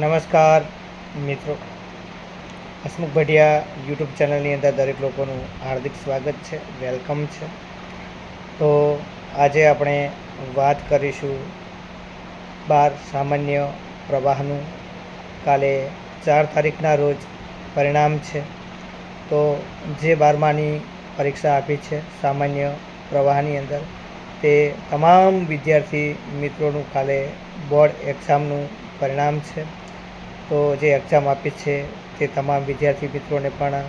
નમસ્કાર મિત્રો, હસમુખ ભટિયા યુટ્યુબ ચેનલની અંદર દરેક લોકોનું હાર્દિક સ્વાગત છે, વેલકમ છે. તો આજે આપણે વાત કરીશું 12 સામાન્ય પ્રવાહનું. કાલે 4 તારીખના રોજ પરિણામ છે. તો જે 12માની પરીક્ષા આપી છે સામાન્ય પ્રવાહની અંદર, તે તમામ વિદ્યાર્થી મિત્રોનું કાલે બોર્ડ એક્ઝામનું પરિણામ છે. તો જે એક્ઝામ આપી છે તે તમામ વિદ્યાર્થી મિત્રોને પણ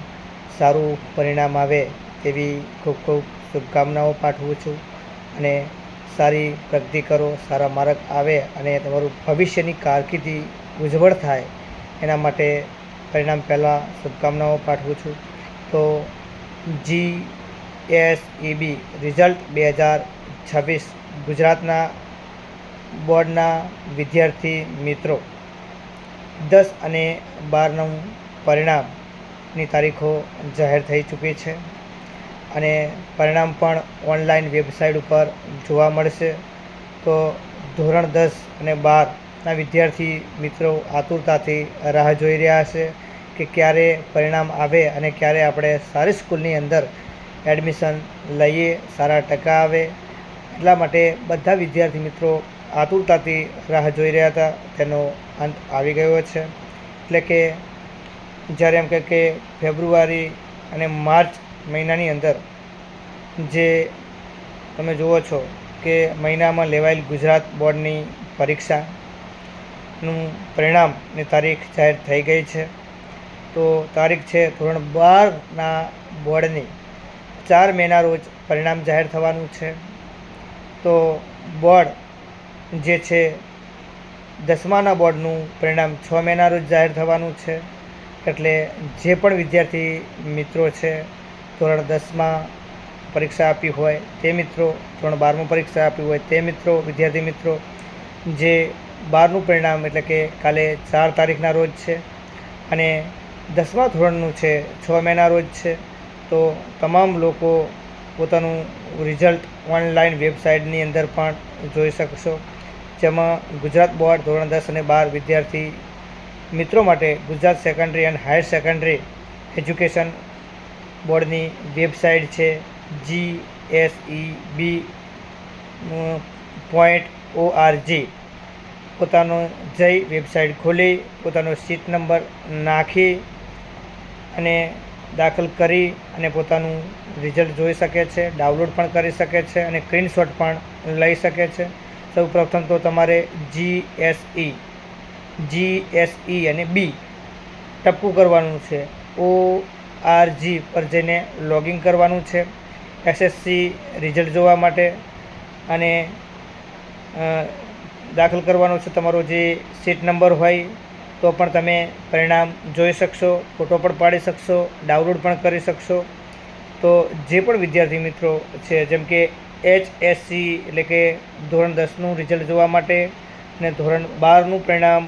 સારું પરિણામ આવે તેવી ખૂબ ખૂબ શુભકામનાઓ પાઠવું છું. અને સારી પ્રગતિ કરો, સારા માર્ક આવે અને તમારું ભવિષ્યની કારકિર્દી ઉજ્જવળ થાય એના માટે પરિણામ પહેલાં શુભકામનાઓ પાઠવું છું. તો GSEB રિઝલ્ટ 2026 ગુજરાતના બોર્ડના વિદ્યાર્થી મિત્રો 10 અને 12નું પરિણામની તારીખો જાહેર થઈ ચૂકી છે અને પરિણામ પણ ઓનલાઈન વેબસાઇટ ઉપર જોવા મળશે. તો ધોરણ 10 અને 12ના વિદ્યાર્થી મિત્રો આતુરતાથી રાહ જોઈ રહ્યા હશે કે ક્યારે પરિણામ આવે અને ક્યારે આપણે સારી સ્કૂલની અંદર એડમિશન લઈએ, સારા ટકા આવે. એટલા માટે બધા વિદ્યાર્થી મિત્રો આતુરતાથી રાહ જોઈ રહ્યા હતા, તેનો અંત આવી ગયો છે. એટલે કે જ્યારે એમ કહે કે ફેબ્રુઆરી અને માર્ચ મહિનાની અંદર જે તમે જુઓ છો કે મહિનામાં લેવાયેલ ગુજરાત બોર્ડની પરીક્ષાનું પરિણામની તારીખ જાહેર થઈ ગઈ છે. તો તારીખ છે ધોરણ 12ના બોર્ડની 4 મેના રોજ પરિણામ જાહેર થવાનું છે. તો બોર્ડ જે છે 10માના બોર્ડનું પરિણામ 6 મેના રોજ જાહેર થવાનું છે. એટલે જે પણ વિદ્યાર્થી મિત્રો છે ધોરણ 10માં પરીક્ષા આપી હોય તે મિત્રો, ધોરણ 12માં પરીક્ષા આપી હોય તે મિત્રો, વિદ્યાર્થી મિત્રો, જે 12નું પરિણામ એટલે કે કાલે 4 તારીખના રોજ છે અને 10મા ધોરણનું છે 6 મેના રોજ છે. તો તમામ લોકો પોતાનું રિઝલ્ટ ઓનલાઈન વેબસાઇટની અંદર પણ જોઈ શકશો, જેમાં ગુજરાત બોર્ડ ધોરણ 10 અને 12 વિદ્યાર્થી મિત્રો માટે Gujarat secondary and higher secondary education બોર્ડની વેબસાઇટ છે GSEB.org. પોતાનો જઈ વેબસાઇટ ખોલી પોતાનો સીટ નંબર નાખી અને દાખલ કરી અને પોતાનું રિઝલ્ટ જોઈ શકે છે, ડાઉનલોડ પણ કરી શકે છે અને સ્ક્રીનશોટ પણ લઈ શકે છે. સૌ પ્રથમ તો તમારે GSE અને બી ટપકું કરવાનું છે, ORG પર જઈને લોગિન કરવાનું છે SSC રિઝલ્ટ જોવા માટે અને દાખલ કરવાનો છે તમારો જે સીટ નંબર હોય તો પણ તમે પરિણામ જોઈ શકશો, ફોટો પણ પાડી શકશો, ડાઉનલોડ પણ કરી શકશો. તો જે પણ વિદ્યાર્થી મિત્રો છે જેમ કે HSC એટલે કે ધોરણ 10નું રિઝલ્ટ જોવા માટે અને ધોરણ 12નું પરિણામ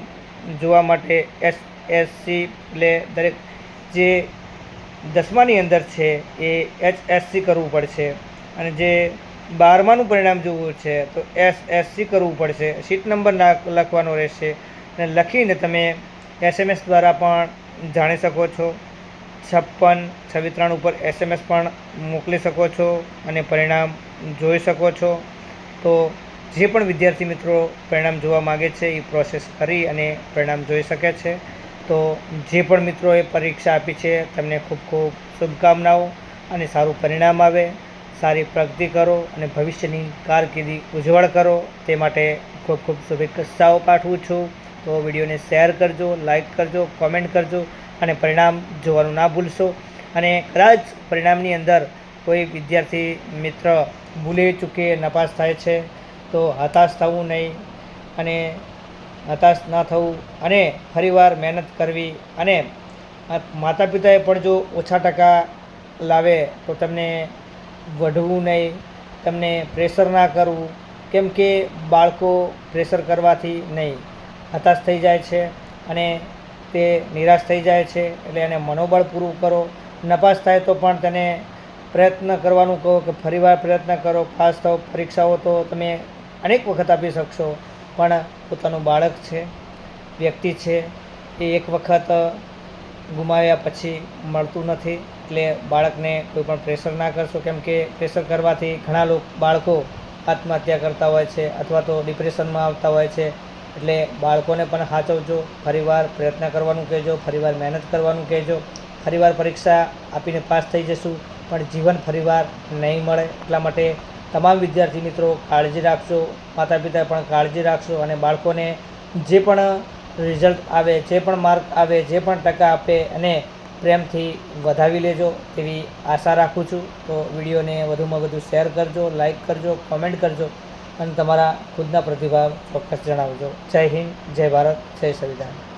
જોવા માટે SSC એટલે દરેક જે 10માની અંદર છે એ HSC કરવું પડશે અને જે 12માનું પરિણામ જોવું છે તો SSC કરવું પડશે. સીટ નંબર લખવાનો રહેશે અને લખીને તમે SMS દ્વારા પણ જાણી શકો છો. 56 ઉપર SMS પણ મોકલી શકો છો અને પરિણામ જોઈ શકો છો. તો જે પણ વિદ્યાર્થી મિત્રો પરિણામ જોવા માગે છે એ પ્રોસેસ કરી અને પરિણામ જોઈ શકે છે. તો જે પણ મિત્રોએ પરીક્ષા આપી છે તેમને ખૂબ ખૂબ શુભકામનાઓ અને સારું પરિણામ આવે, સારી પ્રગતિ કરો અને ભવિષ્યની કારકિર્દી ઉજ્જવળ કરો તે માટે ખૂબ ખૂબ શુભેચ્છાઓ પાઠવું છું. તો વિડીયોને શેર કરજો, લાઈક કરજો, કોમેન્ટ કરજો અને પરિણામ જોવાનું ના ભૂલશો. અને કદાચ પરિણામની અંદર કોઈ વિદ્યાર્થી મિત્ર ભૂલે ચૂકે નપાસ થાય છે તો હતાશ થવું નહીં અને હતાશ ન થવું અને ફરીવાર મહેનત કરવી. અને માતા પિતાએ પણ જો ઓછા ટકા લાવે તો તમને વઢવું નહીં, તમને પ્રેશર ના કરવું, કેમ કે બાળકો પ્રેશર કરવાથી નહીં હતાશ થઈ જાય છે અને તે નિરાશ થઈ જાય છે. એટલે એને મનોબળ પૂરું કરો. નપાસ થાય તો પણ તેને પ્રયત્ન કરવાનું કહો કે ફરીવાર પ્રયત્ન કરો, પાસ થાઓ. પરીક્ષાઓ તો તમે અનેક વખત આપી શકશો પણ પોતાનું બાળક છે વ્યક્તિ છે એ એક વખત ગુમાવ્યા પછી મળતું નથી. એટલે બાળકને કોઈ પણ પ્રેશર ના કરશો, કેમ કે પ્રેશર કરવાથી ઘણા બાળકો આત્મહત્યા કરતા હોય છે અથવા તો ડિપ્રેશનમાં આવતા હોય છે. એટલે બાળકોને પણ સાચવજો, ફરીવાર પ્રયત્ન કરવાનું કહેજો, ફરીવાર મહેનત કરવાનું કહેજો. ફરીવાર પરીક્ષા આપીને પાસ થઈ જશું પણ જીવન ફરીવાર નહીં મળે. એટલા માટે તમામ વિદ્યાર્થી મિત્રો કાળજી રાખજો, માતા પિતા પણ કાળજી રાખશો અને બાળકોને જે પણ રિઝલ્ટ આવે, જે પણ માર્ક આવે, જે પણ ટકા આપે અને પ્રેમથી વધાવી લેજો તેવી આશા રાખું છું. તો વિડીયોને વધુમાં વધુ શેર કરજો, લાઈક કરજો, કોમેન્ટ કરજો અને તમારા ખુદના પ્રતિભાવ ચોક્કસ જણાવજો. જય હિન્દ, જય ભારત, જય સંવિધાન.